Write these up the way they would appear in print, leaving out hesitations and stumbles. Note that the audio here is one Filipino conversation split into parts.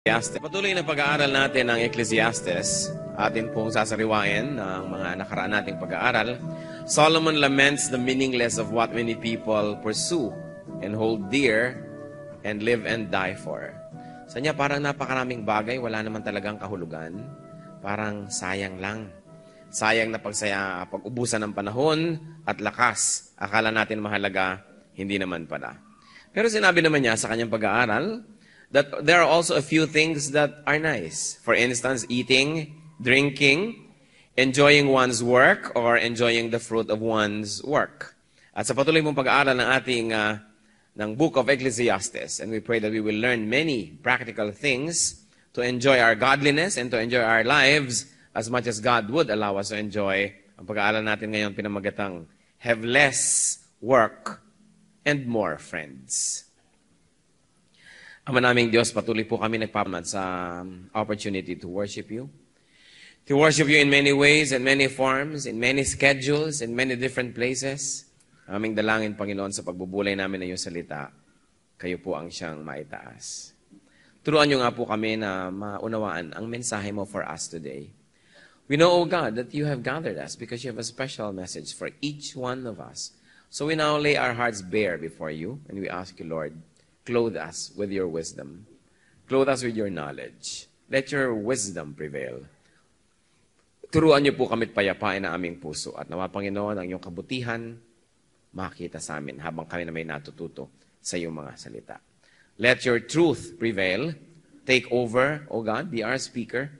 Ecclesiastes. Patuloy na pag-aaral natin ng Ecclesiastes. Atin pong sasariwain ng mga nakaraan nating pag-aaral. Solomon laments the meaningless of what many people pursue and hold dear and live and die for. Sa niya parang napakaraming bagay, wala naman talagang kahulugan. Parang sayang lang. Sayang na pag-ubusan ng panahon at lakas. Akala natin mahalaga, hindi naman pala. Pero sinabi naman niya sa kanyang pag-aaral, that there are also a few things that are nice. For instance, eating, drinking, enjoying one's work, or enjoying the fruit of one's work. At sa patuloy mong pag-aaral ng ating ng Book of Ecclesiastes, and we pray that we will learn many practical things to enjoy our godliness and to enjoy our lives as much as God would allow us to enjoy. Ang pag-aaral natin ngayon pinamagatang, have less work and more friends. Ama naming Diyos, patuloy po kami nagpapamad sa opportunity to worship you. To worship you in many ways and many forms, in many schedules, in many different places. Aming dalangin, Panginoon, sa pagbubulay namin ng iyong salita, kayo po ang siyang maitaas. Turuan niyo nga po kami na maunawaan ang mensahe mo for us today. We know, O God, that you have gathered us because you have a special message for each one of us. So we now lay our hearts bare before you, and we ask you, Lord, clothe us with your wisdom. Clothe us with your knowledge. Let your wisdom prevail. Turuan niyo po kami't payapain ang aming puso at nawa, Panginoon, ang iyong kabutihan makita sa amin habang kami na may natututo sa iyong mga salita. Let your truth prevail. Take over, O God, be our speaker,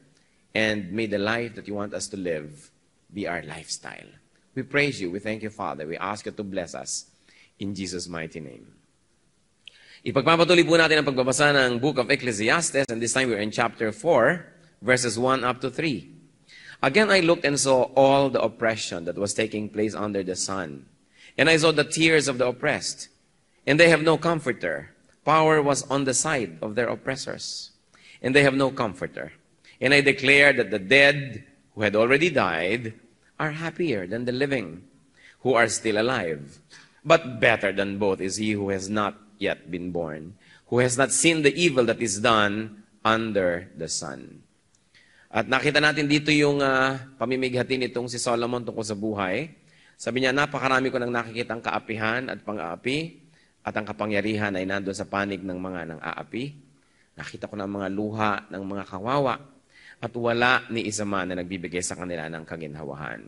and may the life that you want us to live be our lifestyle. We praise you. We thank you, Father. We ask you to bless us in Jesus' mighty name. Ipagpapatuloy po natin ang pagbabasa ng Book of Ecclesiastes, and this time we're in chapter 4, verses 1 up to 3. Again I looked and saw all the oppression that was taking place under the sun. And I saw the tears of the oppressed, and they have no comforter. Power was on the side of their oppressors, and they have no comforter. And I declared that the dead who had already died are happier than the living, who are still alive. But better than both is he who has not yet been born, who has not seen the evil that is done under the sun. At nakita natin dito yung pamimighati nitong si Solomon tungkol sa buhay. Sabi niya, napakarami ko nang nakikitang kaapihan at pang-aapi, at ang kapangyarihan ay nandun sa panig ng mga nang-aapi. Nakita ko ng mga luha ng mga kawawa, at wala ni isa man na nagbibigay sa kanila ng kaginhawahan.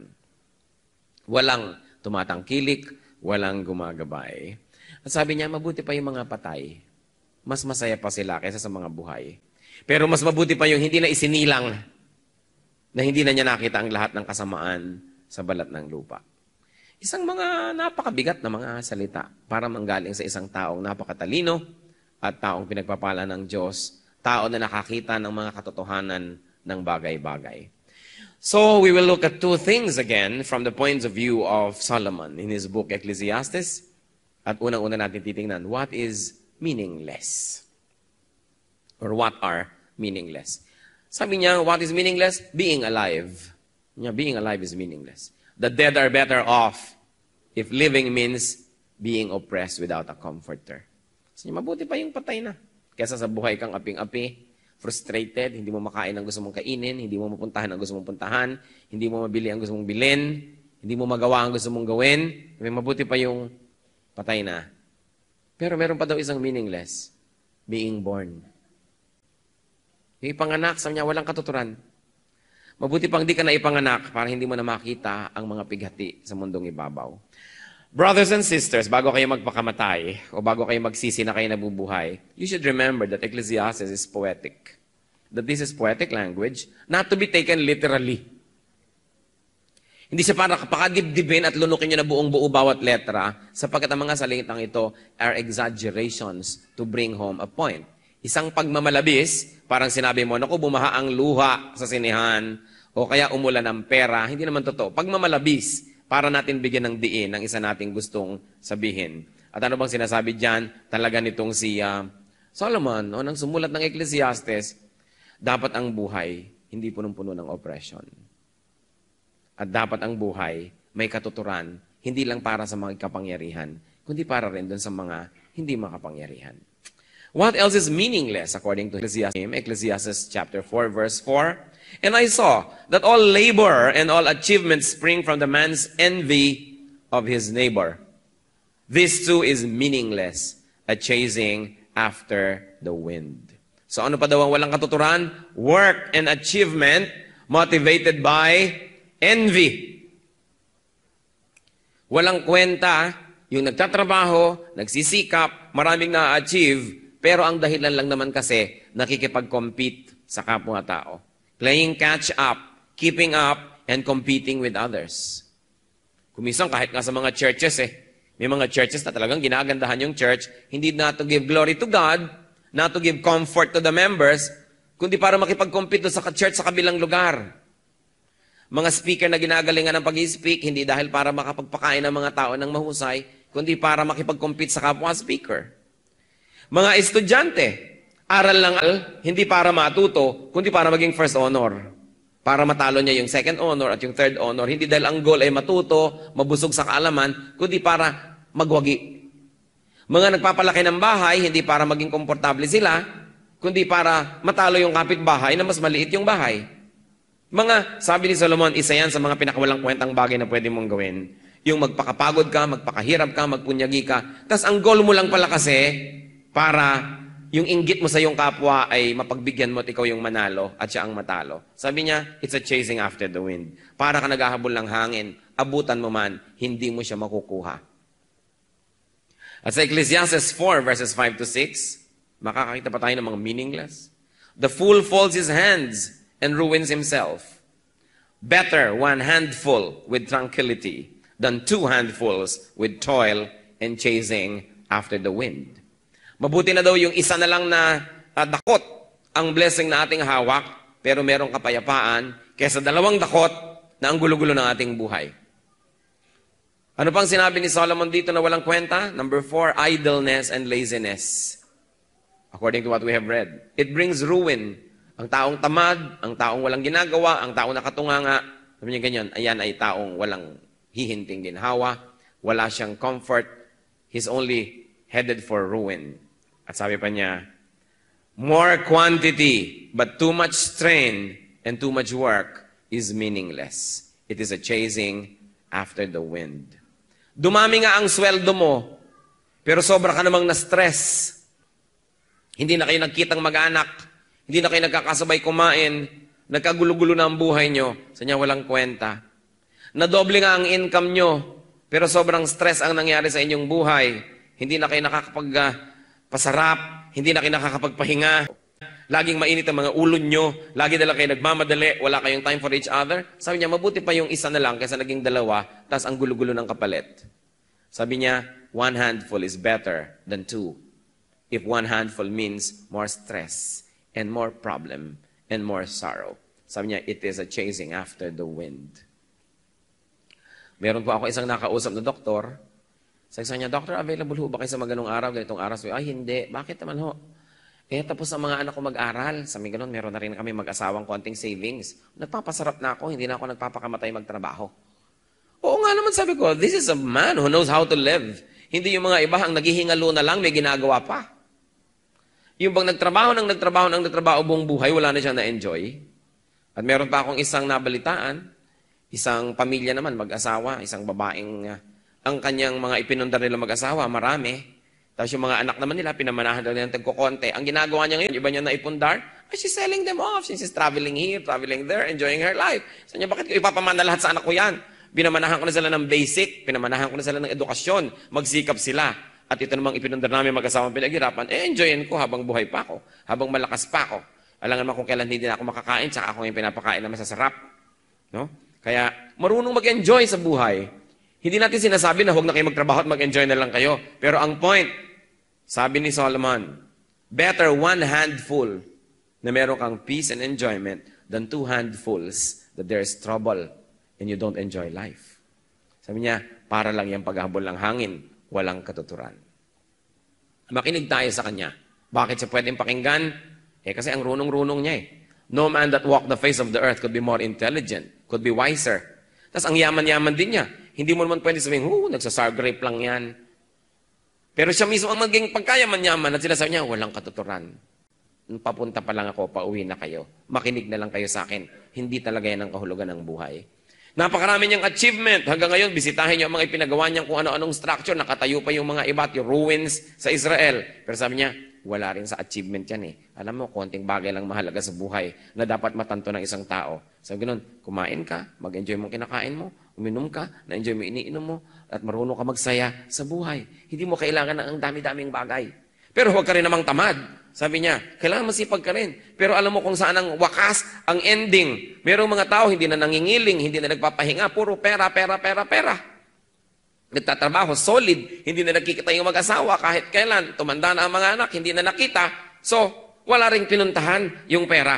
Walang tumatangkilik, walang gumagabay. At sabi niya, mabuti pa yung mga patay. Mas masaya pa sila kaysa sa mga buhay. Pero mas mabuti pa yung hindi na isinilang, na hindi na niya nakita ang lahat ng kasamaan sa balat ng lupa. Isang mga napakabigat na mga salita para manggaling sa isang taong napakatalino at taong pinagpapala ng Diyos, tao na nakakita ng mga katotohanan ng bagay-bagay. So we will look at two things again from the points of view of Solomon in his book Ecclesiastes. At unang-una natin titingnan, what is meaningless? Or what are meaningless? Sabi niya, what is meaningless? Being alive. Being alive is meaningless. The dead are better off if living means being oppressed without a comforter. Sabi niya, mabuti pa yung patay na. Kesa sa buhay kang aping-api, frustrated, hindi mo makain ang gusto mong kainin, hindi mo mapuntahan ang gusto mong puntahan, hindi mo mabili ang gusto mong bilhin, hindi mo magawa ang gusto mong gawin. Mabuti pa yung patay na. Pero meron pa daw isang meaningless. Being born. Yung ipanganak, sabi niya, walang katuturan. Mabuti pang di ka na ipanganak para hindi mo na makita ang mga pighati sa mundong ibabaw. Brothers and sisters, bago kayo magpakamatay o bago kayo magsisi na kayo nabubuhay, you should remember that Ecclesiastes is poetic. That this is poetic language, not to be taken literally. Hindi siya para pakadibdibin at lunukin niyo na buong-buo bawat letra sapagkat ang mga salitang ito are exaggerations to bring home a point. Isang pagmamalabis, parang sinabi mo, naku, bumaha ang luha sa sinihan o kaya umulan ng pera. Hindi naman totoo. Pagmamalabis, para natin bigyan ng diin ang isa nating gustong sabihin. At ano bang sinasabi dyan? Talaga nitong si Solomon, nang sumulat ng Ecclesiastes, dapat ang buhay hindi punong-puno ng oppression. At dapat ang buhay may katuturan, hindi lang para sa mga kapangyarihan, kundi para rin doon sa mga hindi makapangyarihan. What else is meaningless according to Ecclesiastes chapter 4, verse 4? And I saw that all labor and all achievement spring from the man's envy of his neighbor. This too is meaningless, a chasing after the wind. So ano pa daw ang walang katuturan? Work and achievement motivated by envy. Walang kwenta yung nagtatrabaho, nagsisikap, maraming na-achieve, pero ang dahilan lang naman kasi nakikipag-compete sa kapwa-tao. Playing catch up, keeping up, and competing with others. Kumisang kahit nga sa mga churches may mga churches na talagang ginagandahan yung church, hindi na to give glory to God, not to give comfort to the members, kundi para makipag-compete sa church sa kabilang lugar. Mga speaker na ginagalingan ng pag-i-speak, hindi dahil para makapagpakain ng mga tao ng mahusay, kundi para makipag-compete sa kapwa speaker. Mga estudyante, aral lang, hindi para matuto, kundi para maging first honor. Para matalo niya yung second honor at yung third honor. Hindi dahil ang goal ay matuto, mabusog sa kaalaman, kundi para magwagi. Mga nagpapalaki ng bahay, hindi para maging komportable sila, kundi para matalo yung kapitbahay na mas maliit yung bahay. Mga, sabi ni Solomon, isa yan sa mga pinakawalang kwentang bagay na pwede mong gawin. Yung magpakapagod ka, magpakahirap ka, magpunyagi ka. Tas ang goal mo lang pala kasi, para yung inggit mo sa iyong kapwa ay mapagbigyan mo at ikaw yung manalo at siya ang matalo. Sabi niya, it's a chasing after the wind. Para ka naghahabol ng hangin, abutan mo man, hindi mo siya makukuha. At sa Ecclesiastes 4 verses 5 to 6, makakakita pa tayo ng mga meaningless. The fool folds his hands and ruins himself. Better one handful with tranquility than two handfuls with toil and chasing after the wind. Mabuti na daw yung isa na lang na dakot ang blessing na ating hawak, pero merong kapayapaan, kaysa dalawang dakot na ang gulo-gulo ng ating buhay. Ano pang sinabi ni Solomon dito na walang kwenta? Number 4, idleness and laziness. According to what we have read. It brings ruin. Ang taong tamad, ang taong walang ginagawa, ang taong nakatunganga, sabi niya ganyan, ayan ay taong walang hihinting ginhawa, wala siyang comfort, he's only headed for ruin. At sabi pa niya, more quantity, but too much strain and too much work is meaningless. It is a chasing after the wind. Dumami nga ang sweldo mo, pero sobra ka namang na-stress. Hindi na kayo nagkitang mag-anak, hindi na kayo nagkakasabay kumain, nagkagulo-gulo na ang buhay nyo, sa niya walang kwenta. Nadoble nga ang income nyo, pero sobrang stress ang nangyari sa inyong buhay. Hindi na kayo nakakapagpasarap, hindi na kayo nakakapagpahinga. Laging mainit ang mga ulo nyo, lagi na lang kayo nagmamadali, wala kayong time for each other. Sabi niya, mabuti pa yung isa na lang kaysa naging dalawa, tas ang gulo-gulo ng kapalit. Sabi niya, one handful is better than two. If one handful means more stress and more problem and more sorrow. Sabi niya, it is a chasing after the wind. Meron po ako isang nakausap na doktor. Sabi niya, Doctor, available ho ba kayo sa ganung araw, ganitong araw? Sabi, ay, hindi. Bakit naman ho? Tapos ang mga anak ko mag-aral. Sabi ganun, meron na rin kami mag-asawang konting savings. Nagpapasarap na ako, hindi na ako nagpapakamatay magtrabaho. Oo nga naman, sabi ko, this is a man who knows how to live. Hindi yung mga iba, ang naghihingalo na lang, may ginagawa pa. Yung bang nagtrabaho buong buhay, wala na siyang na-enjoy. At meron pa akong isang nabalitaan, isang pamilya naman, mag-asawa, isang babaeng, ang kanyang mga ipinundar nila mag-asawa, marami. Tapos yung mga anak naman nila, pinamanahan nila ng tagkukonte. Ang ginagawa niya ngayon, iba niya na ipundar, she's selling them off. She's traveling here, traveling there, enjoying her life. So niya, bakit ko ipapamana lahat sa anak ko yan? Pinamanahan ko na sila ng basic, pinamanahan ko na sila ng edukasyon, magsikap sila. At ito namang ipinundar namin mag-asawang pinaghirapan, enjoyin ko habang buhay pa ako, habang malakas pa ako. Alam naman kung kailan hindi na ako makakain, tsaka ako yung pinapakain na masasarap. No? Kaya, marunong mag-enjoy sa buhay. Hindi natin sinasabi na huwag na kayo magtrabaho at mag-enjoy na lang kayo. Pero ang point, sabi ni Solomon, better one handful na meron kang peace and enjoyment than two handfuls that there's trouble and you don't enjoy life. Sabi niya, para lang yung paghabol ng hangin, walang katuturan. Makinig tayo sa kanya. Bakit siya pwedeng pakinggan? Kasi ang runong-runong niya No man that walked the face of the earth could be more intelligent, could be wiser. Tapos ang yaman-yaman din niya. Hindi mo naman pwede sabihin, nagsasar grape lang yan. Pero siya mismo ang maging pagkayaman-yaman at sila sabi niya, walang katuturan. Papunta pa lang ako, pauwi na kayo. Makinig na lang kayo sa akin. Hindi talaga yan ang kahulugan ng buhay. Napakarami niyang achievement. Hanggang ngayon, bisitahin niyo ang mga ipinagawa niyang kung ano-anong structure. Nakatayo pa yung mga iba't yung ruins sa Israel. Pero sabi niya, wala rin sa achievement yan eh. Alam mo, konting bagay lang mahalaga sa buhay na dapat matanto ng isang tao. Sabi ganun, kumain ka, mag-enjoy mong kinakain mo, uminom ka, na-enjoy mo iniinom mo, at marunong ka magsaya sa buhay. Hindi mo kailangan ng ang dami-daming bagay. Pero huwag ka rin namang tamad. Sabi niya, kailangan masipag ka rin. Pero alam mo kung saan ang wakas, ang ending. Merong mga tao hindi na nangingiling, hindi na nagpapahinga, puro pera, pera, pera, pera. Nagtatrabaho, solid, hindi na nagkikita yung mag-asawa kahit kailan. Tumanda na ang mga anak, hindi na nakita. So, wala ring pinuntahan yung pera.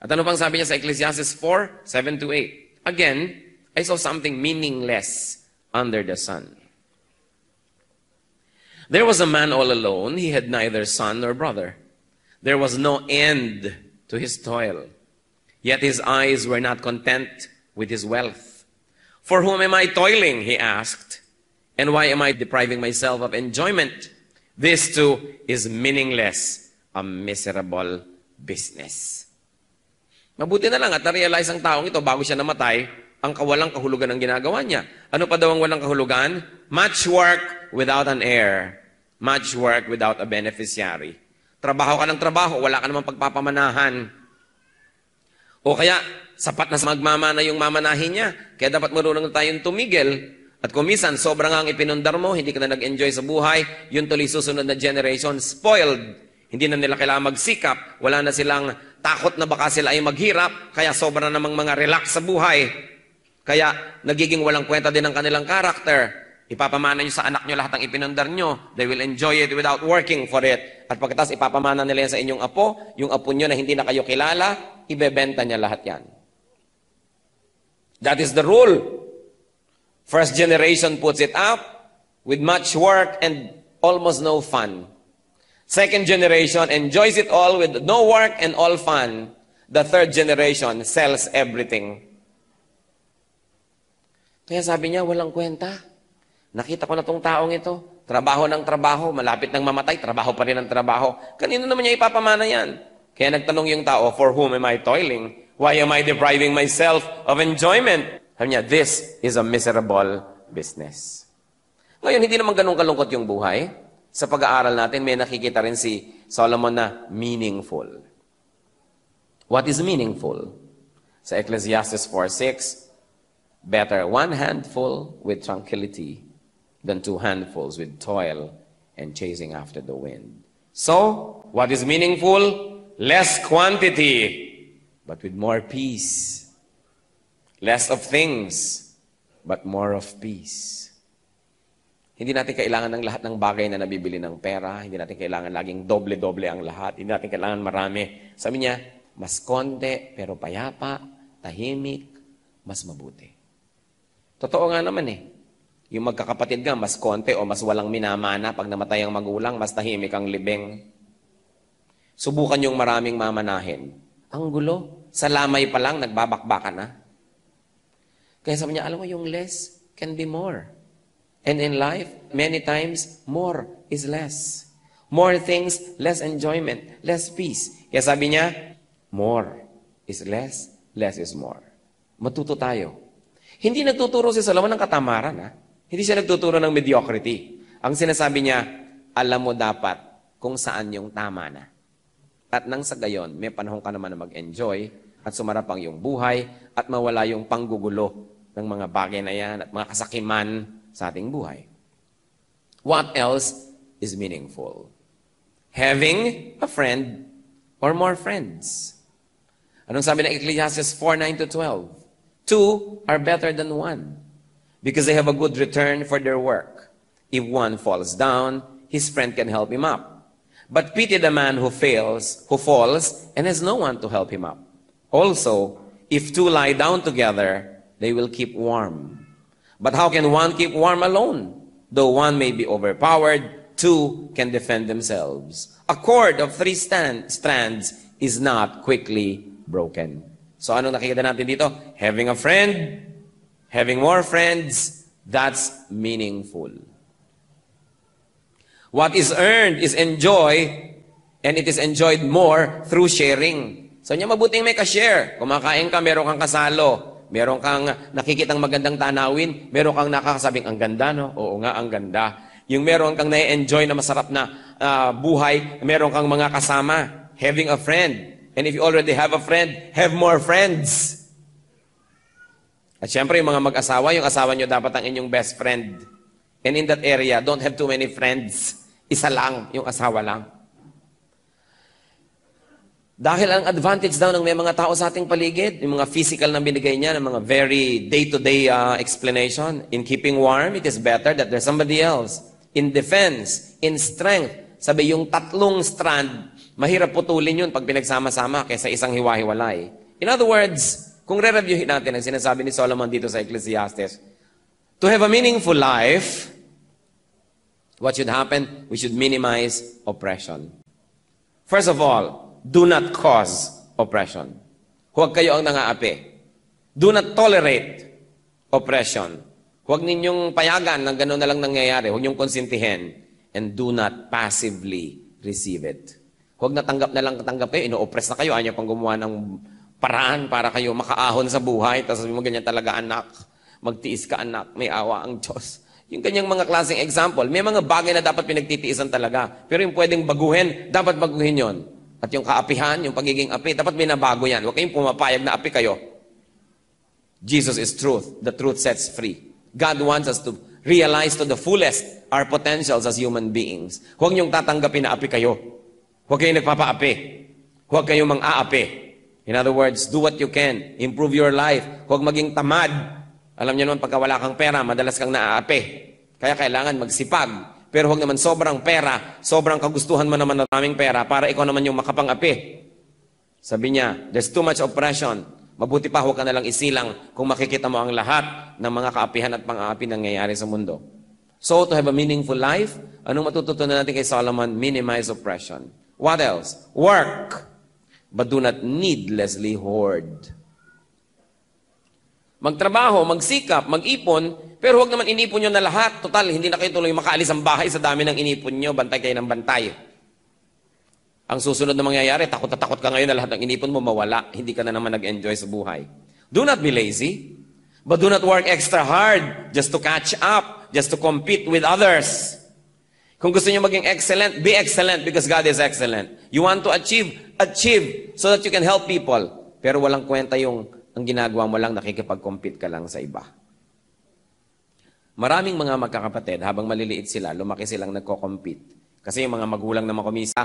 At ano pang sabi niya sa Ecclesiastes 4, 7-8? Again, I saw something meaningless under the sun. There was a man all alone. He had neither son nor brother. There was no end to his toil. Yet his eyes were not content with his wealth. For whom am I toiling, he asked, and why am I depriving myself of enjoyment? This too is meaningless, a miserable business. Mabuti na lang at na-realize ang taong ito bago siya namatay, ang kawalang kahulugan ng ginagawa niya. Ano pa daw ang walang kahulugan? Much work without an heir. Much work without a beneficiary. Trabaho ka ng trabaho, wala ka namang pagpapamanahan. O kaya, sapat na sa magmamana yung mamanahin niya. Kaya dapat marunong na tayong tumigil. At kung minsan, sobrang ang ipinundar mo, hindi ka na nag-enjoy sa buhay, yun tuloy susunod na generation, spoiled. Hindi na nila kailangan magsikap. Wala na silang takot na baka sila ay maghirap. Kaya sobrang namang mga relax sa buhay. Kaya nagiging walang kwenta din ang kanilang karakter. Ipapamana nyo sa anak nyo lahat ang ipinundar nyo. They will enjoy it without working for it. At pagkatapos ipapamana nila yan sa inyong apo, yung apo nyo na hindi na kayo kilala, ibebenta niya lahat yan. That is the rule. First generation puts it up with much work and almost no fun. Second generation enjoys it all with no work and all fun. The third generation sells everything. Kaya sabi niya, walang kwenta. Nakita ko na tong taong ito. Trabaho ng trabaho, malapit nang mamatay, trabaho pa rin ang trabaho. Kanino naman niya ipapamana yan? Kaya nagtanong yung tao, for whom am I toiling? Why am I depriving myself of enjoyment? Sabi niya, this is a miserable business. Ngayon, hindi naman ganun kalungkot yung buhay. Sa pag-aaral natin, may nakikita rin si Solomon na meaningful. What is meaningful? Sa Ecclesiastes 4:6, better one handful with tranquility than two handfuls with toil and chasing after the wind. So, what is meaningful? Less quantity, but with more peace. Less of things, but more of peace. Hindi natin kailangan ng lahat ng bagay na nabibili ng pera. Hindi natin kailangan laging doble-doble ang lahat. Hindi natin kailangan marami. Sabi niya, mas konti pero payapa, tahimik, mas mabuti. Totoo nga naman eh. Yung magkakapatid ka, mas konti o mas walang minamana pag namatay ang magulang, mas tahimik ang libing. Subukan yung maraming mamanahin. Ang gulo. Sa lamay pa lang, nagbabakbakan na. Kaya sabi niya, alam mo, yung less can be more. And in life, many times, more is less. More things, less enjoyment, less peace. Kaya sabi niya, more is less is more. Matuto tayo. Hindi nagtuturo si Solomon ng katamaran, ha? Hindi siya nagtuturo ng mediocrity. Ang sinasabi niya, alam mo dapat kung saan yung tama na. At nang sa gayon, may panahon ka naman na mag-enjoy at sumarap ang iyong buhay at mawala yung panggugulo ng mga bagay na yan at mga kasakiman sa ating buhay. What else is meaningful? Having a friend or more friends. Anong sabi ng Ecclesiastes 4:9-12? Two are better than one, because they have a good return for their work. If one falls down, his friend can help him up. But pity the man who falls, and has no one to help him up. Also, if two lie down together, they will keep warm. But how can one keep warm alone? Though one may be overpowered, two can defend themselves. A cord of 3 strands is not quickly broken. So anong nakikita natin dito? Having a friend, having more friends, that's meaningful. What is earned is enjoy, and it is enjoyed more through sharing. So niya mabuting may ka-share. Kumakain ka, meron kang kasalo. Meron kang nakikitang magandang tanawin. Meron kang nakakasabing, ang ganda, no? Oo nga, ang ganda. Yung meron kang na-enjoy na masarap na buhay, meron kang mga kasama. Having a friend. And if you already have a friend, have more friends. At syempre, yung mga mag-asawa, yung asawa nyo dapat ang inyong best friend. And in that area, don't have too many friends. Isa lang, yung asawa lang. Dahil ang advantage daw ng may mga tao sa ating paligid, yung mga physical na binigay niya, ng mga very day-to-day explanation. In keeping warm, it is better that there's somebody else. In defense, in strength, sabi yung tatlong strand, mahirap putulin yun pag pinagsama-sama kaysa isang hiwa-hiwalay. In other words, kung re-reviewin natin ang sinasabi ni Solomon dito sa Ecclesiastes, to have a meaningful life, what should happen? We should minimize oppression. First of all, do not cause oppression. Huwag kayo ang nangaapi. Do not tolerate oppression. Huwag ninyong payagan na gano'n na lang nangyayari. Huwag ninyong konsintihin. And do not passively receive it. Huwag natanggap na lang katanggap kayo. Ino-oppress na kayo. Ayaw pang gumawa ng paraan para kayo makaahon sa buhay. Tapos sabi mo ganyan talaga, anak. Magtiis ka, anak. May awa ang Diyos. Yung kanyang mga klaseng example. May mga bagay na dapat pinagtitiisan talaga. Pero yung pwedeng baguhin, dapat baguhin yon. At yung kaapihan, yung pagiging api, dapat binabago yan. Huwag kayong pumapayag na api kayo. Jesus is truth. The truth sets free. God wants us to realize to the fullest our potentials as human beings. Huwag niyong tatanggapin na api kayo. Huwag kayong nagpapaapi. Huwag kayong mang-aapi. In other words, do what you can. Improve your life. Huwag maging tamad. Alam niyo naman, pagka wala kang pera, madalas kang naaapi. Kaya kailangan magsipag. Pero huwag naman sobrang pera, sobrang kagustuhan mo naman ng maraming pera para ikaw naman yung makapang-api. Sabi niya, there's too much oppression. Mabuti pa, huwag ka nalang isilang kung makikita mo ang lahat ng mga kaapihan at pang-aapi na nangyayari sa mundo. So, to have a meaningful life, anong matututunan natin kay Solomon? Minimize oppression. What else? Work, but do not needlessly hoard. Magtrabaho, magsikap, mag-ipon, pero huwag naman inipon nyo na lahat. Total, hindi na kayo tuloy makaalis ang bahay sa dami ng inipon nyo. Bantay kayo ng bantay. Ang susunod na mangyayari, takot na takot ka ngayon na lahat ng inipon mo mawala. Hindi ka na naman nag-enjoy sa buhay. Do not be lazy, but do not work extra hard just to catch up, just to compete with others. Kung gusto nyo maging excellent, be excellent because God is excellent. You want to achieve, achieve so that you can help people. Pero walang kwenta yung ang ginagawa mo lang, nakikipag-compete ka lang sa iba. Maraming mga magkakapatid, habang maliliit sila, lumaki silang nagko-compete. Kasi yung mga magulang na makumisa,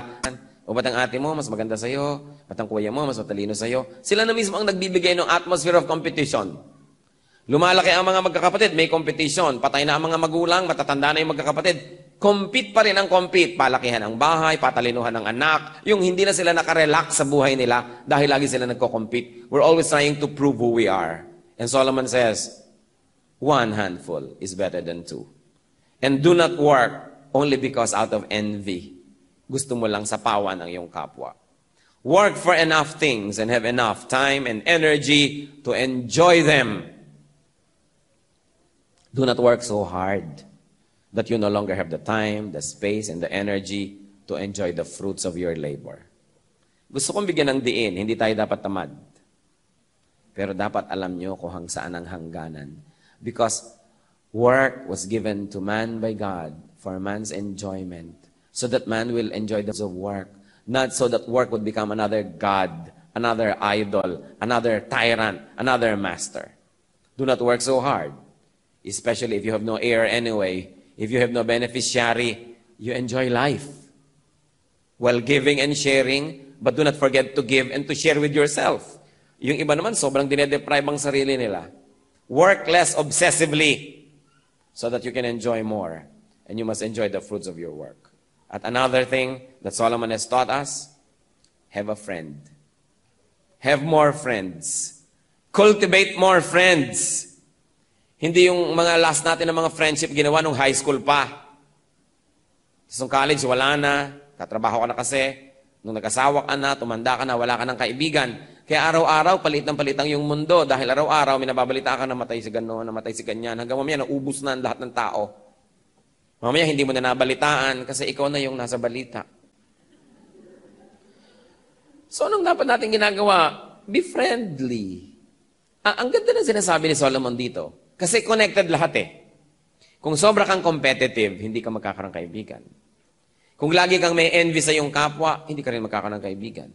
o ba't ang ate mo, mas maganda sa'yo? Ba't ang kuya mo, mas matalino sa'yo? Sila na mismo ang nagbibigay ng atmosphere of competition. Lumalaki ang mga magkakapatid, may competition. Patay na ang mga magulang, matatanda na yung magkakapatid. Compete pa rin ang compete. Palakihan ang bahay, patalinuhan ng anak. Yung hindi na sila nakarelax sa buhay nila dahil lagi sila nagko-compete. We're always trying to prove who we are. And Solomon says, one handful is better than two. And do not work only because out of envy. Gusto mo lang sapawan ang iyong kapwa. Work for enough things and have enough time and energy to enjoy them. Do not work so hard that you no longer have the time, the space, and the energy to enjoy the fruits of your labor. Gusto kong bigyan ng diin, hindi tayo dapat tamad. Pero dapat alam nyo kung hang saan ang hangganan. Because work was given to man by God for man's enjoyment, so that man will enjoy the of work, not so that work would become another God, another idol, another tyrant, another master. Do not work so hard, especially if you have no heir anyway. If you have no beneficiary, you enjoy life while giving and sharing, but do not forget to give and to share with yourself. Yung iba naman, sobrang dinedeprive ang sarili nila. Work less obsessively so that you can enjoy more, and you must enjoy the fruits of your work. At another thing that Solomon has taught us, have a friend. Have more friends. Cultivate more friends. Hindi yung mga last natin ng mga friendship ginawa nung high school pa. Sa college, wala na. Katrabaho ka na kasi. Nung nag-asawa ka na, tumanda ka na, wala ka ng kaibigan. Kaya araw-araw, palitang-palitang yung mundo. Dahil araw-araw, minababalita ka, namatay si gano'n, namatay si ganyan. Hanggang mamaya, naubos na ang lahat ng tao. Mamaya hindi mo na nabalitaan kasi ikaw na yung nasa balita. So anong dapat natin ginagawa? Be friendly. Ang ganda na sinasabi ni Solomon dito. Kasi connected lahat eh. Kung sobra kang competitive, hindi ka magkakaroon ng kaibigan. Kung lagi kang may envy sa iyong kapwa, hindi ka rin magkakaroon ng kaibigan.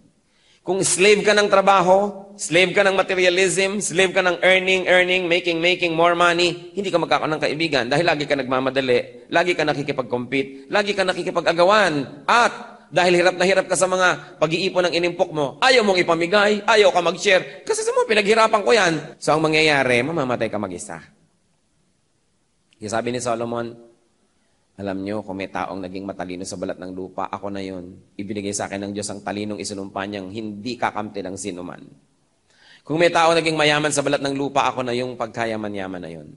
Kung slave ka ng trabaho, slave ka ng materialism, slave ka ng earning, making more money, hindi ka magkakaroon ng kaibigan dahil lagi ka nagmamadali, lagi ka nakikipag-compete, lagi ka nakikipag-agawan. At dahil hirap na hirap ka sa mga pag-iipon ng inimpok mo, ayaw mong ipamigay, ayaw ka mag-share. Kasi sa mga pinaghirapan ko yan. So ang mangyayari, mamamatay ka mag-isa. Yung sabi ni Solomon, alam nyo, kung may taong naging matalino sa balat ng lupa, ako na yun. Ibinigay sa akin ng Diyos ang talinong isinumpa niyang hindi kakamti ng sinuman. Kung may taong naging mayaman sa balat ng lupa, ako na yung pagkayaman-yaman na yun.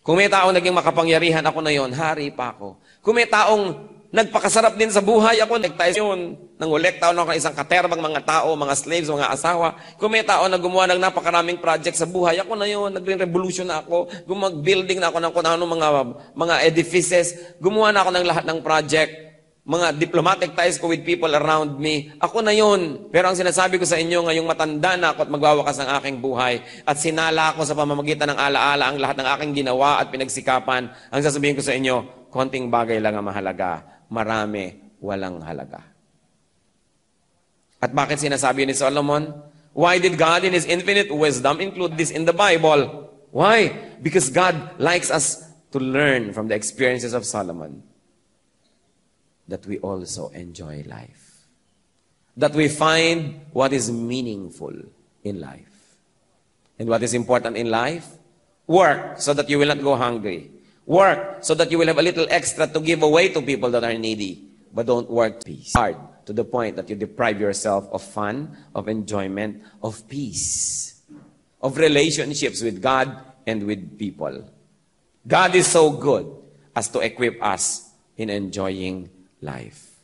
Kung may taong naging makapangyarihan, ako na yun, hari pa ako. Kung may taong nagpakasarap din sa buhay, ako nagtayos yun. Nangolekta ako ng isang katerbang mga tao, mga slaves, mga asawa. Kung may tao na gumawa ng napakaraming project sa buhay, ako na yun. Nagre-revolution na ako. Gumag-building na ako ng kung ano mga edifices. Gumawa na ako ng lahat ng project. Mga diplomatic ties ko with people around me. Ako na yun. Pero ang sinasabi ko sa inyo, ngayong matanda na ako at magwawakas ng aking buhay at sinala ako sa pamamagitan ng alaala ang lahat ng aking ginawa at pinagsikapan, ang sasabihin ko sa inyo, konting bagay lang ang mahalaga. Marami, walang halaga. At bakit sinasabi ni Solomon? Why did God in His infinite wisdom include this in the Bible? Why? Because God likes us to learn from the experiences of Solomon that we also enjoy life. That we find what is meaningful in life. And what is important in life? Work so that you will not go hungry. Work so that you will have a little extra to give away to people that are needy. But don't work peace. Hard to the point that you deprive yourself of fun, of enjoyment, of peace, of relationships with God and with people. God is so good as to equip us in enjoying life.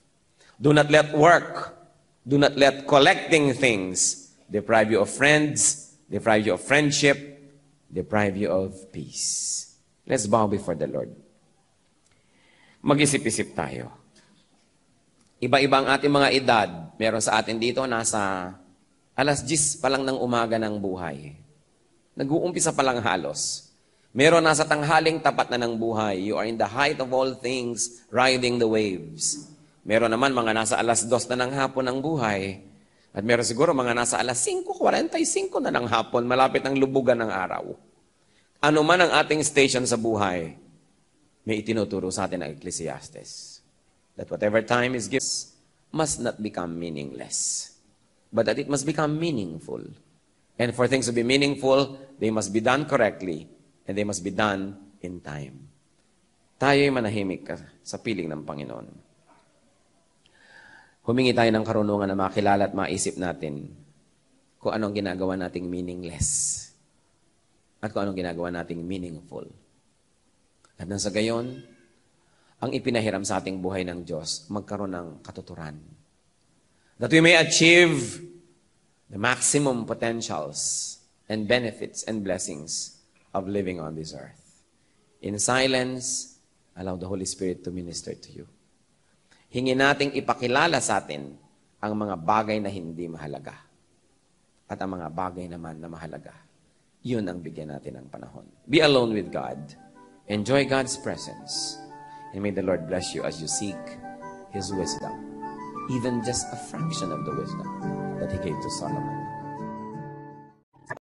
Do not let work, do not let collecting things deprive you of friends, deprive you of friendship, deprive you of peace. Let's bow before the Lord. Mag-isip-isip tayo. Iba-iba ang ating mga edad. Meron sa atin dito, nasa 10:00 pa lang ng umaga ng buhay. Nag-uumpisa pa lang halos. Meron nasa tanghaling tapat na ng buhay. You are in the height of all things, riding the waves. Meron naman mga nasa 2:00 na ng hapon ng buhay. At meron siguro mga nasa 5:45 na ng hapon, malapit ng lubugan ng araw. Ano man ang ating station sa buhay, may itinuturo sa atin ang Ecclesiastes. That whatever time is given must not become meaningless, but that it must become meaningful. And for things to be meaningful, they must be done correctly, and they must be done in time. Tayo'y manahimik sa piling ng Panginoon. Humingi tayo ng karunungan na makilala at maisip natin kung anong ginagawa nating meaningless at kung anong ginagawa nating meaningful. At nang sa gayon, ang ipinahiram sa ating buhay ng Diyos, magkaroon ng katuturan. That we may achieve the maximum potentials and benefits and blessings of living on this earth. In silence, allow the Holy Spirit to minister to you. Hingin nating ipakilala sa atin ang mga bagay na hindi mahalaga at ang mga bagay naman na mahalaga. Yun ang bigyan natin ng panahon. Be alone with God. Enjoy God's presence. And may the Lord bless you as you seek His wisdom. Even just a fraction of the wisdom that He gave to Solomon.